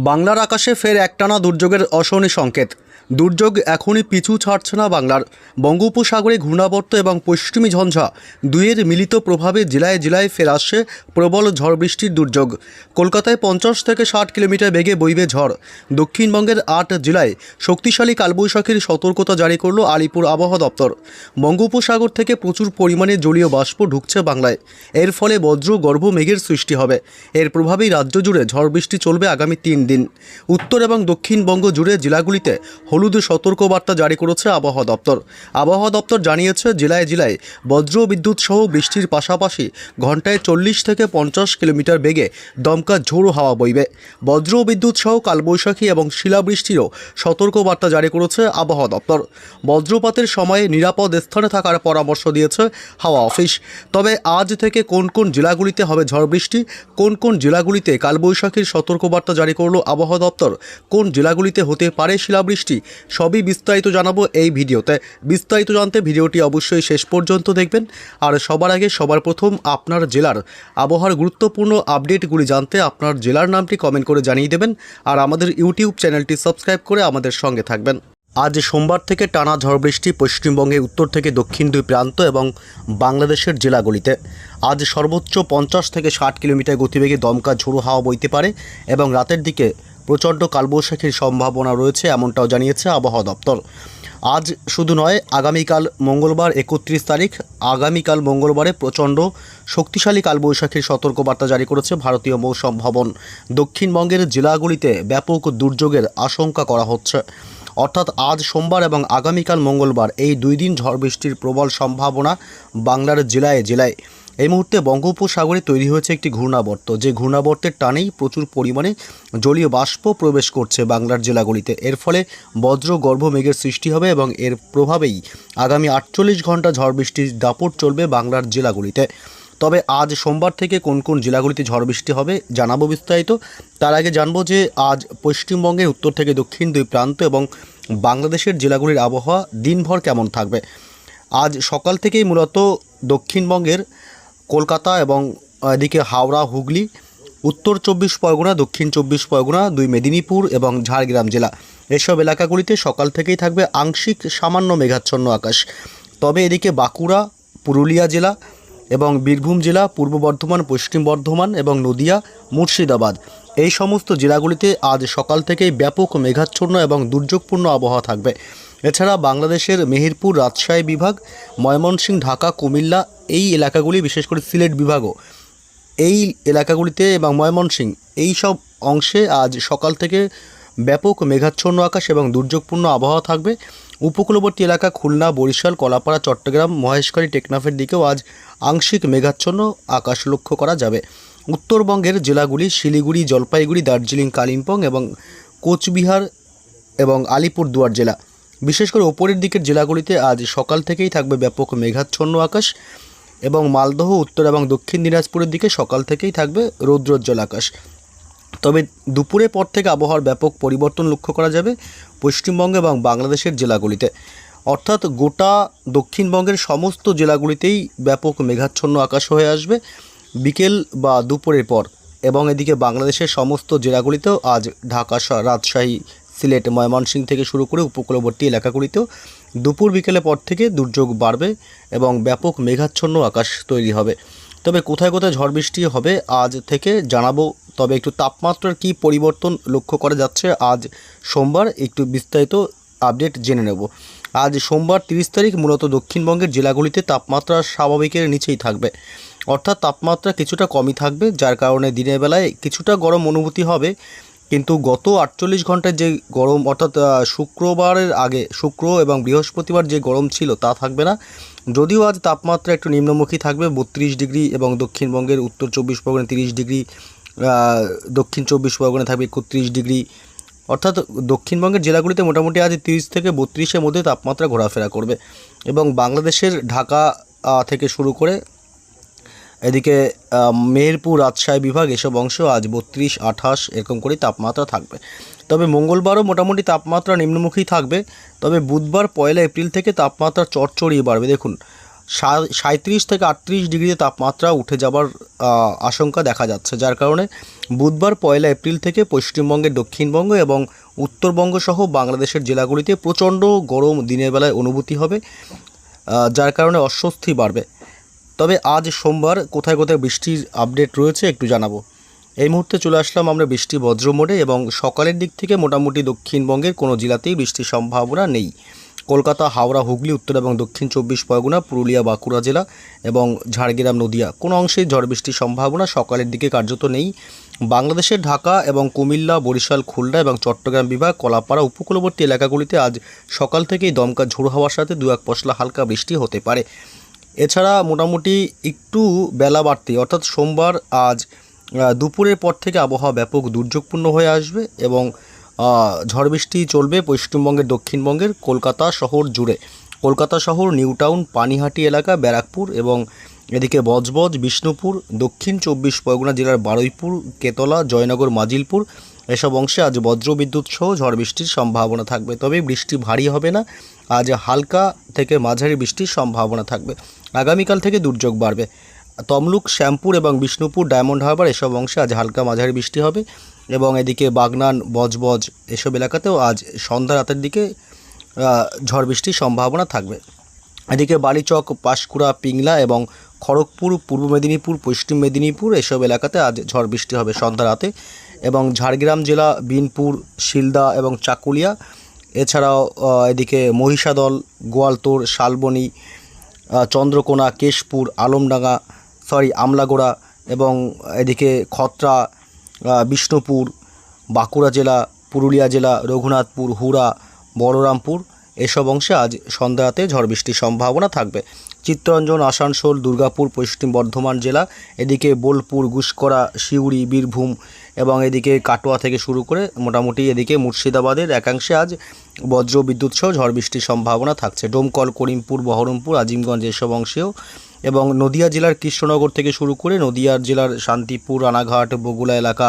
বাংলার আকাশে ফের একটানা দুর্যোগের অশনি সংকেত। দুর্যোগ এখনই পিছু ছাড়ছে না বাংলার। বঙ্গোপসাগরে ঘূর্ণাবর্ত এবং পশ্চিমী ঝঞ্ঝা দুইয়ের মিলিত প্রভাবে জেলায় জেলায় ফের আসছে প্রবল ঝড় বৃষ্টির দুর্যোগ। কলকাতায় 50 থেকে 60 কিলোমিটার বেগে বইবে ঝড়। দক্ষিণবঙ্গের 8 জেলায় শক্তিশালী কালবৈশাখীর সতর্কতা জারি করল আলিপুর আবহাওয়া দপ্তর। বঙ্গোপসাগর থেকে প্রচুর পরিমাণে জলীয় বাষ্প ঢুকছে বাংলায়। এর ফলে বজ্র গর্ভ মেঘের সৃষ্টি হবে। এর প্রভাবেই রাজ্য জুড়ে ঝড় বৃষ্টি চলবে আগামী 3 দিন। উত্তর এবং দক্ষিণবঙ্গ জুড়ে জেলাগুলিতে হলুদ সতর্কবার্তা জারি করেছে আবহাওয়া দপ্তর। আবহাওয়া দপ্তর জানিয়েছে, জেলায় জেলায় বজ্র বিদ্যুৎ সহ বৃষ্টির পাশাপাশি ঘন্টায় 40 থেকে 50 কিলোমিটার বেগে দমকা ঝোড়ো হাওয়া বইবে। বজ্র বিদ্যুৎ সহ কালবৈশাখী এবং শিলাবৃষ্টিরও সতর্কবার্তা জারি করেছে আবহাওয়া দপ্তর। বজ্রপাতের সময়ে নিরাপদ স্থানে থাকার পরামর্শ দিয়েছে হাওয়া অফিস। তবে আজ থেকে কোন কোন জেলাগুলিতে হবে ঝড় বৃষ্টি, কোন কোন জেলাগুলিতে কালবৈশাখীর সতর্কবার্তা জারি করল আবহাওয়া দপ্তর, কোন জেলাগুলিতে হতে পারে শিলাবৃষ্টি, সবই বিস্তারিত জানাবো এই ভিডিওতে। বিস্তারিত জানতে ভিডিওটি অবশ্যই শেষ পর্যন্ত দেখবেন। আর সবার আগে সবার প্রথম আপনার জেলার আবহাওয়ার গুরুত্বপূর্ণ আপডেটগুলি জানতে আপনার জেলার নামটি কমেন্ট করে জানিয়ে দেবেন। আর আমাদের ইউটিউব চ্যানেলটি সাবস্ক্রাইব করে আমাদের সঙ্গে থাকবেন। আজ সোমবার থেকে টানা ঝড় বৃষ্টি পশ্চিমবঙ্গের উত্তর থেকে দক্ষিণ দুই প্রান্ত এবং বাংলাদেশের জেলাগুলিতে। আজ সর্বোচ্চ 50 থেকে 60 কিলোমিটার গতিবেগে দমকা ঝোড়ো হাওয়া বইতে পারে এবং রাতের দিকে প্রচণ্ড কালবৈশাখীর সম্ভাবনা রয়েছে, এমনটাও জানিয়েছে আবহাওয়া দপ্তর। আজ শুধু নয়, আগামীকাল মঙ্গলবার 31 তারিখ, আগামীকাল মঙ্গলবারে প্রচণ্ড শক্তিশালী কালবৈশাখীর সতর্কবার্তা জারি করেছে ভারতীয় মৌসুম ভবন। দক্ষিণবঙ্গের জেলাগুলিতে ব্যাপক দুর্যোগের আশঙ্কা করা হচ্ছে। অর্থাৎ আজ সোমবার এবং আগামীকাল মঙ্গলবার এই 2 দিন ঝড় বৃষ্টির প্রবল সম্ভাবনা বাংলার জেলায় জেলায়। এই মুহূর্তে বঙ্গোপসাগরে তৈরি হয়েছে একটি ঘূর্ণাবর্ত, যে ঘূর্ণাবর্তের টানেই প্রচুর পরিমাণে জলীয় বাষ্প প্রবেশ করছে বাংলার জেলাগুলিতে। এর ফলে বজ্র গর্ভ মেঘের সৃষ্টি হবে এবং এর প্রভাবেই আগামী 48 ঘন্টা ঝড় বৃষ্টির দাপট চলবে বাংলার জেলাগুলিতে। তবে আজ সোমবার থেকে কোন কোন জেলাগুলিতে ঝড় বৃষ্টি হবে জানাবো বিস্তারিত। তার আগে জানবো যে আজ পশ্চিমবঙ্গের উত্তর থেকে দক্ষিণ দুই প্রান্ত এবং বাংলাদেশের জেলাগুলির আবহাওয়া দিনভর কেমন থাকবে। আজ সকাল থেকেই মূলত দক্ষিণবঙ্গের কলকাতা এবং এদিকে হাওড়া, হুগলি, উত্তর 24 পরগনা, দক্ষিণ 24 পরগনা, 2 মেদিনীপুর এবং ঝাড়গ্রাম জেলা, এসব এলাকাগুলিতে সকাল থেকেই থাকবে আংশিক সামান্য মেঘাচ্ছন্ন আকাশ। তবে এদিকে বাঁকুড়া, পুরুলিয়া জেলা এবং বীরভূম জেলা, পূর্ব বর্ধমান, পশ্চিম বর্ধমান এবং নদিয়া, মুর্শিদাবাদ, এই সমস্ত জেলাগুলিতে আজ সকাল থেকেই ব্যাপক মেঘাচ্ছন্ন এবং দুর্যোগপূর্ণ আবহাওয়া থাকবে। এছাড়া বাংলাদেশের মেহেরপুর, রাজশাহী বিভাগ, ময়মনসিংহ, ঢাকা, কুমিল্লা, এই এলাকাগুলি, বিশেষ করে সিলেট বিভাগও এই এলাকাগুলিতে এবং ময়মনসিংহ এই সব অংশে আজ সকাল থেকে ব্যাপক মেঘাচ্ছন্ন আকাশ এবং দুর্যোগপূর্ণ আবহাওয়া থাকবে। উপকূলবর্তী এলাকা খুলনা, বরিশাল, কলাপাড়া, চট্টগ্রাম, মহেশখালী, টেকনাফের দিকেও আজ আংশিক মেঘাচ্ছন্ন আকাশ লক্ষ্য করা যাবে। উত্তরবঙ্গের জেলাগুলি শিলিগুড়ি, জলপাইগুড়ি, দার্জিলিং, কালিম্পং এবং কোচবিহার এবং আলিপুরদুয়ার জেলা, বিশেষ করে ওপরের দিকের জেলাগুলিতে আজ সকাল থেকেই থাকবে ব্যাপক মেঘাচ্ছন্ন আকাশ এবং মালদহ, উত্তর এবং দক্ষিণ দিনাজপুরের দিকে সকাল থেকেই থাকবে রৌদ্রোজ্জ্বল আকাশ। তবে দুপুরের পর থেকে আবহাওয়ার ব্যাপক পরিবর্তন লক্ষ্য করা যাবে পশ্চিমবঙ্গ এবং বাংলাদেশের জেলাগুলিতে। অর্থাৎ গোটা দক্ষিণবঙ্গের সমস্ত জেলাগুলিতেই ব্যাপক মেঘাচ্ছন্ন আকাশ হয়ে আসবে বিকেল বা দুপুরের পর, এবং এদিকে বাংলাদেশের সমস্ত জেলাগুলিতেও আজ ঢাকা, রাজশাহী, সিলেট, ময়মনসিংহ থেকে শুরু করে উপকূলবর্তী এলাকাগুলিতেও দুপুর বিকেলের পর থেকে দুর্যোগ বাড়বে এবং ব্যাপক মেঘাচ্ছন্ন আকাশ তৈরি হবে। তবে কোথায় কোথায় ঝড় বৃষ্টি হবে আজ থেকে জানাবো। তবে একটু তাপমাত্রার কী পরিবর্তন লক্ষ্য করা যাচ্ছে আজ সোমবার, একটু বিস্তারিত আপডেট জেনে নেব। আজ সোমবার 30 তারিখ মূলত দক্ষিণবঙ্গের জেলাগুলিতে তাপমাত্রা স্বাভাবিকের নিচেই থাকবে। অর্থাৎ তাপমাত্রা কিছুটা কমই থাকবে, যার কারণে দিনের বেলায় কিছুটা গরম অনুভূতি হবে। কিন্তু গত 48 ঘন্টায় যে গরম, অর্থাৎ শুক্রবারের আগে, শুক্র এবং বৃহস্পতিবার যে গরম ছিল তা থাকবে না। যদিও আজ তাপমাত্রা একটু নিম্নমুখী থাকবে, 32 ডিগ্রি, এবং দক্ষিণবঙ্গের উত্তর 24 পরগনা 30 ডিগ্রি, দক্ষিণ 24 পরগনা থাকবে 31 ডিগ্রি। অর্থাৎ দক্ষিণবঙ্গের জেলাগুলিতে মোটামুটি আজ 30 থেকে 32-এর মধ্যে তাপমাত্রা ঘোরাফেরা করবে। এবং বাংলাদেশের ঢাকা থেকে শুরু করে এদিকে মেহেরপুর, রাজশাহী বিভাগ, এসব অংশ আজ 32, 28 এরকম করেই তাপমাত্রা থাকবে। তবে মঙ্গলবারও মোটামুটি তাপমাত্রা নিম্নমুখী থাকবে। তবে বুধবার 1 এপ্রিল থেকে তাপমাত্রা চড়চড়িয়ে বাড়বে। দেখুন, 37 থেকে 38 ডিগ্রিতে তাপমাত্রা উঠে যাবার আশঙ্কা দেখা যাচ্ছে, যার কারণে বুধবার 1 এপ্রিল থেকে পশ্চিমবঙ্গের দক্ষিণবঙ্গ এবং উত্তরবঙ্গ সহ বাংলাদেশের জেলাগুলিতে প্রচণ্ড গরম দিনের বেলায় অনুভূতি হবে, যার কারণে অস্বস্তি বাড়বে। তবে আজ সোমবার কোথায় কোথায় বৃষ্টির আপডেট রয়েছে একটু জানাবো। এই মুহূর্তে চলে আসলাম আমরা বৃষ্টি বজ্র মোডে, এবং সকালের দিক থেকে মোটামুটি দক্ষিণবঙ্গের কোনো জেলাতেই বৃষ্টির সম্ভাবনা নেই। কলকাতা, হাওড়া, হুগলি, উত্তর এবং দক্ষিণ 24 পরগনা, পুরুলিয়া, বাঁকুড়া জেলা এবং ঝাড়গ্রাম, নদিয়া কোনো অংশেই ঝড় বৃষ্টির সম্ভাবনা সকালের দিকে কার্যত নেই। বাংলাদেশের ঢাকা এবং কুমিল্লা, বরিশাল, খুলনা এবং চট্টগ্রাম বিভাগ, কলাপাড়া উপকূলবর্তী এলাকাগুলিতে আজ সকাল থেকেই দমকা ঝোড়ো হাওয়ার সাথে 2-1 পশলা হালকা বৃষ্টি হতে পারে। এছাড়া মোটামুটি একটু বেলা বাড়তে অর্থাৎ সোমবার আজ দুপুরের পর থেকে আবহাওয়া ব্যাপক দুর্যোগপূর্ণ হয়ে আসবে এবং ঝড় বৃষ্টি চলবে পশ্চিমবঙ্গের দক্ষিণবঙ্গের কলকাতা শহর জুড়ে। কলকাতা শহর, নিউ টাউন, পানিহাটি এলাকা, ব্যারাকপুর এবং এদিকে বজবজ, বিষ্ণুপুর, দক্ষিণ 24 পরগনা জেলার বারুইপুর, কেতলা, জয়নগর, মাজিলপুর এসব অংশে আজ বজ্রবিদ্যুৎ সহ ঝড় বৃষ্টির সম্ভাবনা থাকবে। তবে বৃষ্টি ভারী হবে না, আজ হালকা থেকে মাঝারি বৃষ্টির সম্ভাবনা থাকবে। আগামীকাল থেকে দুর্যোগ বাড়বে। তমলুক, শ্যামপুর এবং বিষ্ণুপুর, ডায়মন্ড হারবার এসব অংশে আজ হালকা মাঝারি বৃষ্টি হবে এবং এদিকে বাগনান, বজবজ এসব এলাকাতেও আজ সন্ধ্যা রাতের দিকে ঝড় বৃষ্টির সম্ভাবনা থাকবে। এদিকে বালিচক, পাঁশকুড়া, পিংলা এবং খড়গপুর, পূর্ব মেদিনীপুর, পশ্চিম মেদিনীপুর এসব এলাকাতে আজ ঝড় বৃষ্টি হবে সন্ধ্যা রাতে, এবং ঝাড়গ্রাম জেলা, বিনপুর, শিলদা এবং চাকুলিয়া, এছাড়াও এদিকে মহিষাদল, গোয়ালতোড়, শালবনী, চন্দ্রকোনা, কেশপুর, আমলাগোড়া এবং এদিকে খত্রা, বিষ্ণুপুর, বাঁকুড়া জেলা, পুরুলিয়া জেলা, রঘুনাথপুর, হুড়া, বলরামপুর এসব অংশে আজ সন্ধ্যা রাতে ঝড় বৃষ্টির সম্ভাবনা থাকবে। চিত্তরঞ্জন, আসানসোল, দুর্গাপুর, পশ্চিম বর্ধমান জেলা, এদিকে বোলপুর, গুসকরা, সিউড়ি, বীরভূম এবং এদিকে কাটোয়া থেকে শুরু করে মোটামুটি এদিকে মুর্শিদাবাদের একাংশে আজ বজ্র বিদ্যুৎ সহ ঝড় বৃষ্টির সম্ভাবনা থাকছে। ডোমকল, করিমপুর, বহরমপুর, আজিমগঞ্জ এসব অংশেও, এবং নদিয়া জেলার কৃষ্ণনগর থেকে শুরু করে নদিয়ার জেলার শান্তিপুর, রানাঘাট, বগুলা এলাকা,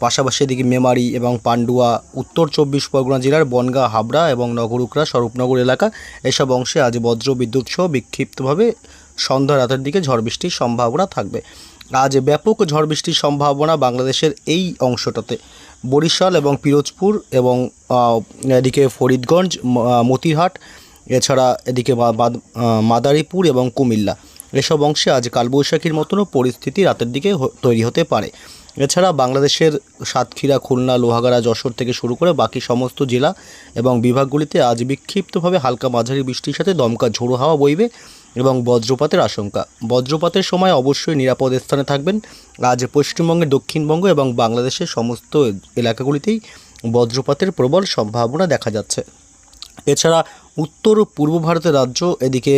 পাশাপাশি এদিকে মেমারি এবং পান্ডুয়া, উত্তর 24 পরগনা জেলার বনগাঁ, হাবড়া এবং নগরুকরা, স্বরূপনগর এলাকা এসব অংশে আজ বজ্র বিদ্যুৎ সহ বিক্ষিপ্তভাবে সন্ধ্যা রাতের দিকে ঝড় বৃষ্টির সম্ভাবনা থাকবে। আজ ব্যাপক ঝড় বৃষ্টির সম্ভাবনা বাংলাদেশের এই অংশটাতে বরিশাল এবং পিরোজপুর এবং এদিকে ফরিদগঞ্জ, মতিরহাট, এছাড়া এদিকে মাদারীপুর এবং কুমিল্লা এসব অংশে আজ কালবৈশাখীর মতনও পরিস্থিতি রাতের দিকে তৈরি হতে পারে। এছাড়া বাংলাদেশের সাতক্ষীরা, খুলনা, লোহাগাড়া, যশোর থেকে শুরু করে বাকি সমস্ত জেলা এবং বিভাগগুলিতে আজ বিক্ষিপ্তভাবে হালকা মাঝারি বৃষ্টির সাথে দমকা ঝোড়ো হাওয়া বইবে এবং বজ্রপাতের আশঙ্কা। বজ্রপাতের সময় অবশ্যই নিরাপদ স্থানে থাকবেন। আজ পশ্চিমবঙ্গের দক্ষিণবঙ্গ এবং বাংলাদেশের সমস্ত এলাকাগুলিতেই বজ্রপাতের প্রবল সম্ভাবনা দেখা যাচ্ছে। এছাড়া উত্তর পূর্ব ভারতের রাজ্য, এদিকে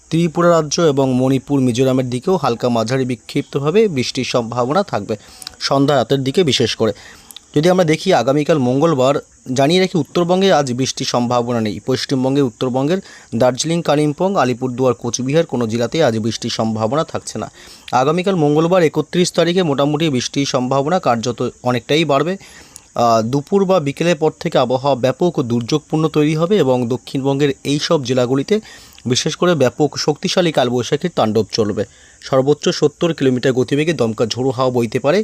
ত্রিপুরা রাজ্য এবং মণিপুর, মিজোরামের দিকেও হালকা মাঝারি বিক্ষিপ্তভাবে বৃষ্টির সম্ভাবনা থাকবে সন্ধ্যা রাতের দিকে বিশেষ করে। যদি আমরা দেখি আগামীকাল মঙ্গলবার, জানিয়ে রাখি উত্তরবঙ্গে আজ বৃষ্টির সম্ভাবনা নেই। পশ্চিমবঙ্গে উত্তরবঙ্গের দার্জিলিং, কালিম্পং, আলিপুরদুয়ার, কোচবিহার কোনো জেলাতেই আজ বৃষ্টির সম্ভাবনা থাকছে না। আগামীকাল মঙ্গলবার 31 তারিখে মোটামুটি বৃষ্টির সম্ভাবনা কার্যত অনেকটাই বাড়বে। দুপুর বা বিকেলের পর থেকে আবহাওয়া ব্যাপক দুর্যোগপূর্ণ তৈরি হবে এবং দক্ষিণবঙ্গের এই সব জেলাগুলিতে বিশেষ করে ব্যাপক শক্তিশালী কালবৈশাখীর তাণ্ডব চলবে। সর্বোচ্চ 70 কিলোমিটার গতিবেগে দমকা ঝোড়ো হাওয়া বইতে পারে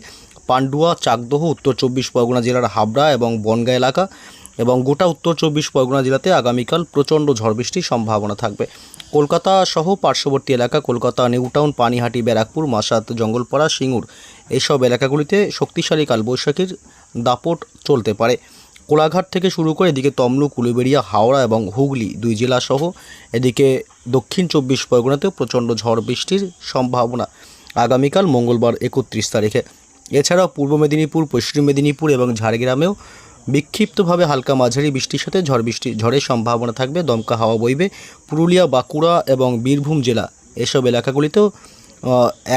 পান্ডুয়া, চাকদহ, উত্তর 24 পরগনা জেলার হাবড়া এবং বনগাঁ এলাকা, এবং গোটা উত্তর 24 পরগনা জেলাতে আগামীকাল প্রচণ্ড ঝড় বৃষ্টির সম্ভাবনা থাকবে। কলকাতা সহ পার্শ্ববর্তী এলাকা, কলকাতা, নিউ টাউন, পানিহাটি, ব্যারাকপুর, মাসাত, জঙ্গলপাড়া, সিঙ্গুর এইসব এলাকাগুলিতে শক্তিশালী কালবৈশাখীর দাপট চলতে পারে। কোলাঘাট থেকে শুরু করে এদিকে তমলুক, উলুবেড়িয়া, হাওড়া এবং হুগলি 2 জেলা সহ এদিকে দক্ষিণ 24 পরগনাতেও প্রচণ্ড ঝড় বৃষ্টির সম্ভাবনা আগামীকাল মঙ্গলবার 31 তারিখে। এছাড়াও পূর্ব মেদিনীপুর, পশ্চিম মেদিনীপুর এবং ঝাড়গ্রামেও বিক্ষিপ্তভাবে হালকা মাঝারি বৃষ্টির সাথে ঝড়ের সম্ভাবনা থাকবে। দমকা হাওয়া বইবে। পুরুলিয়া, বাঁকুড়া এবং বীরভূম জেলা এসব এলাকাগুলিতেও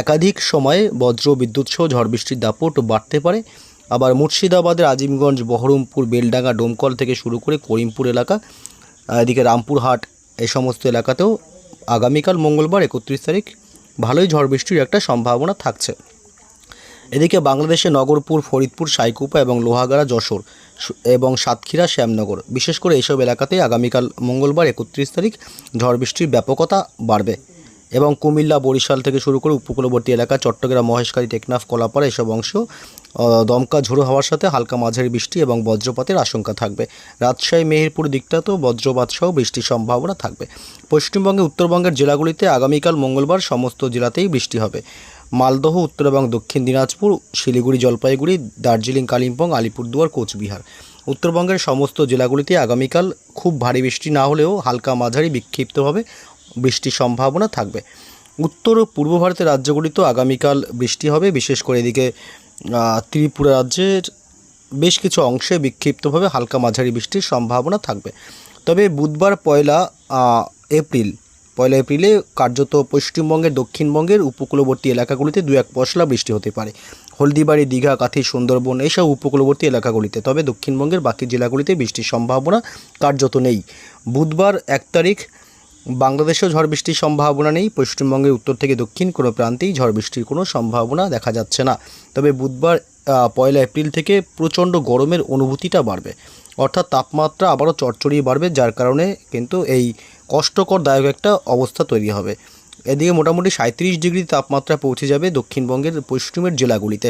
একাধিক সময়ে বজ্র বিদ্যুৎ সহ ঝড় বৃষ্টির দাপট বাড়তে পারে। আবার মুর্শিদাবাদের আজিমগঞ্জ, বহরমপুর, বেলডাঙ্গা, ডোমকল থেকে শুরু করে করিমপুর এলাকা, এদিকে রামপুরহাট এই সমস্ত এলাকাতেও আগামীকাল মঙ্গলবার 31 তারিখ ভালোই ঝড় বৃষ্টির একটা সম্ভাবনা থাকছে। এদিকে বাংলাদেশে নগরপুর, ফরিদপুর, সাইকুপা এবং লোহাগাড়া, যশোর এবং সাতক্ষীরা শ্যামনগর। বিশেষ করে এইসব এলাকাতে আগামীকাল মঙ্গলবার 31 তারিখ ঝড় বৃষ্টির ব্যাপকতা বাড়বে এবং কুমিল্লা, বরিশাল থেকে শুরু করে উপকূলবর্তী এলাকা চট্টগ্রাম, মহেশখালী, টেকনাফ, কলাপাড়া এসব অংশ দমকা ঝোড়ো হাওয়ার সাথে হালকা মাঝারি বৃষ্টি এবং বজ্রপাতের আশঙ্কা থাকবে। রাজশাহী, মেহেরপুর দিকটাতেও বজ্রপাত সহ বৃষ্টির সম্ভাবনা থাকবে। পশ্চিমবঙ্গে উত্তরবঙ্গের জেলাগুলিতে আগামীকাল মঙ্গলবার সমস্ত জেলাতেই বৃষ্টি হবে। মালদহ, উত্তর এবং দক্ষিণ দিনাজপুর, শিলিগুড়ি, জলপাইগুড়ি, দার্জিলিং, কালিম্পং, আলিপুরদুয়ার, কোচবিহার। উত্তরবঙ্গের সমস্ত জেলাগুলিতে আগামীকাল খুব ভারী বৃষ্টি না হলেও হালকা মাঝারি বিক্ষিপ্তভাবে বৃষ্টির সম্ভাবনা থাকবে। উত্তর ও পূর্ব ভারতের রাজ্যগুলিতেও আগামীকাল বৃষ্টি হবে। বিশেষ করে এদিকে ত্রিপুরা রাজ্যের বেশ কিছু অংশে বিক্ষিপ্তভাবে হালকা মাঝারি বৃষ্টির সম্ভাবনা থাকবে। তবে বুধবার পয়লা এপ্রিলে কার্যত পশ্চিমবঙ্গের দক্ষিণবঙ্গের উপকূলবর্তী এলাকাগুলিতে 2-1 পশলা বৃষ্টি হতে পারে। হলদিবাড়ি, দীঘা, কাথি, সুন্দরবন এইসব উপকূলবর্তী এলাকাগুলিতে। তবে দক্ষিণবঙ্গের বাকি জেলাগুলিতে বৃষ্টির সম্ভাবনা কার্যত নেই। বুধবার 1 তারিখ বাংলাদেশেও ঝড় বৃষ্টির সম্ভাবনা নেই। পশ্চিমবঙ্গের উত্তর থেকে দক্ষিণ কোনো প্রান্তেই ঝড় বৃষ্টির কোনো সম্ভাবনা দেখা যাচ্ছে না। তবে বুধবার পয়লা এপ্রিল থেকে প্রচণ্ড গরমের অনুভূতিটা বাড়বে, অর্থাৎ তাপমাত্রা আবারও চড়চড়িয়ে বাড়বে, যার কারণে কিন্তু এই কষ্টকরদায়ক একটা অবস্থা তৈরি হবে। এদিকে মোটামুটি 37 ডিগ্রি তাপমাত্রা পৌঁছে যাবে দক্ষিণবঙ্গের পশ্চিমের জেলাগুলিতে।